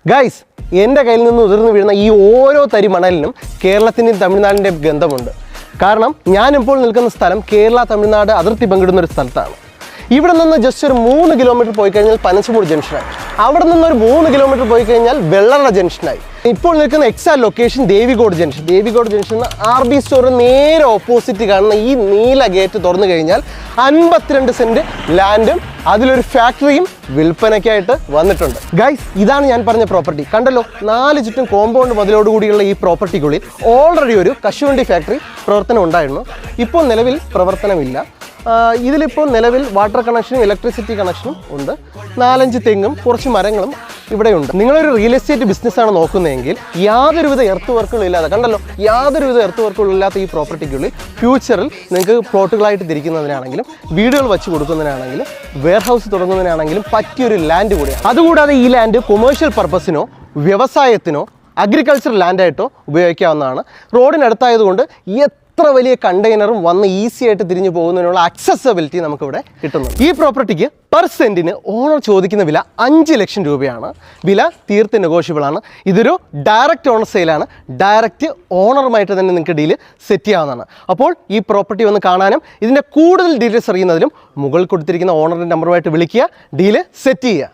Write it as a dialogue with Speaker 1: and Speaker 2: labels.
Speaker 1: Guys, എൻ്റെ കയ്യിൽ നിന്ന് ഉതിർന്നു വീഴുന്ന ഈ ഓരോ തരി മണലിനും കേരളത്തിൻ്റെയും തമിഴ്നാടിൻ്റെയും ഗന്ധമുണ്ട്. കാരണം ഞാനിപ്പോൾ നിൽക്കുന്ന സ്ഥലം കേരള തമിഴ്നാട് അതിർത്തി പങ്കിടുന്ന ഒരു സ്ഥലത്താണ്. ഇവിടെ നിന്ന് ജസ്റ്റ് ഒരു 3 കിലോമീറ്റർ പോയി കഴിഞ്ഞാൽ പനച്ചമൂട് ജംഗ്ഷനായി. അവിടെ നിന്നൊരു 3 കിലോമീറ്റർ പോയി കഴിഞ്ഞാൽ വെള്ളറ ജംഗ്ഷനായി. ഇപ്പോൾ നിൽക്കുന്ന exact location Devigod junction. Devigod junction RB സ്റ്റോറിന് നേരെ ഓപ്പോസിറ്റ് കാണുന്ന ഈ നീല ഗേറ്റ് തുറന്നു കഴിഞ്ഞാൽ 52 സെൻറ്റ് ലാൻഡും അതിലൊരു ഫാക്ടറിയും വിൽപ്പനയ്ക്കായിട്ട് വന്നിട്ടുണ്ട്. ഗൈസ്, ഇതാണ് ഞാൻ പറഞ്ഞ പ്രോപ്പർട്ടി. കണ്ടല്ലോ, 4 ചുറ്റും കോമ്പൗണ്ട് മതിലോടുകൂടിയുള്ള ഈ പ്രോപ്പർട്ടിക്കുള്ളിൽ ഓൾറെഡി ഒരു കശുവണ്ടി ഫാക്ടറി പ്രവർത്തനം ഉണ്ടായിരുന്നു. ഇപ്പോൾ നിലവിൽ പ്രവർത്തനമില്ല. ഇതിലിപ്പോൾ നിലവിൽ വാട്ടർ കണക്ഷനും ഇലക്ട്രിസിറ്റി കണക്ഷനും ഉണ്ട്. 4-5 തെങ്ങും കുറച്ച് മരങ്ങളും ഇവിടെയുണ്ട്. നിങ്ങളൊരു റിയൽ എസ്റ്റേറ്റ് ബിസിനസ്സാണ് നോക്കുന്നതെങ്കിൽ യാതൊരുവിധ എർത്ത് വർക്കുകളും ഇല്ലാതെ, കണ്ടല്ലോ, യാതൊരുവിധ എർത്ത് വർക്കുകളും ഇല്ലാത്ത ഈ പ്രോപ്പർട്ടിക്കുള്ളിൽ ഫ്യൂച്ചറിൽ നിങ്ങൾക്ക് പ്ലോട്ടുകളായിട്ട് തിരിക്കുന്നതിനാണെങ്കിലും വീടുകൾ വെച്ച് കൊടുക്കുന്നതിനാണെങ്കിലും വെയർഹൗസ് തുടങ്ങുന്നതിനാണെങ്കിലും പറ്റിയൊരു ലാൻഡ് കൂടിയാണ്. അതുകൂടാതെ ഈ ലാൻഡ് കൊമേഴ്ഷ്യൽ പർപ്പസിനോ വ്യവസായത്തിനോ അഗ്രികൾച്ചർ ലാൻഡായിട്ടോ ഉപയോഗിക്കാവുന്നതാണ്. റോഡിനടുത്തായതുകൊണ്ട് എത്ര വലിയ കണ്ടെയ്നറും വന്ന് ഈസി ആയിട്ട് തിരിഞ്ഞു പോകുന്നതിനുള്ള അക്സസബിലിറ്റി നമുക്കിവിടെ കിട്ടുന്നുണ്ട്. ഈ പ്രോപ്പർട്ടിക്ക് പെർ സെൻറ്റിന് ഓണർ ചോദിക്കുന്ന വില 5 ലക്ഷം രൂപയാണ്. വില തീർത്ത് നെഗോഷ്യബിൾ ആണ്. ഇതൊരു ഡയറക്റ്റ് ഓണർ സെയിലാണ്. ഡയറക്റ്റ് ഓണറുമായിട്ട് തന്നെ നിങ്ങൾക്ക് ഡീല് സെറ്റ് ചെയ്യാവുന്നതാണ്. അപ്പോൾ ഈ പ്രോപ്പർട്ടി ഒന്ന് കാണാനും ഇതിൻ്റെ കൂടുതൽ ഡീറ്റെയിൽസ് അറിയുന്നതിലും മുകളിൽ കൊടുത്തിരിക്കുന്ന ഓണറിൻ്റെ നമ്പറുമായിട്ട് വിളിക്കുക, ഡീല് സെറ്റ് ചെയ്യുക.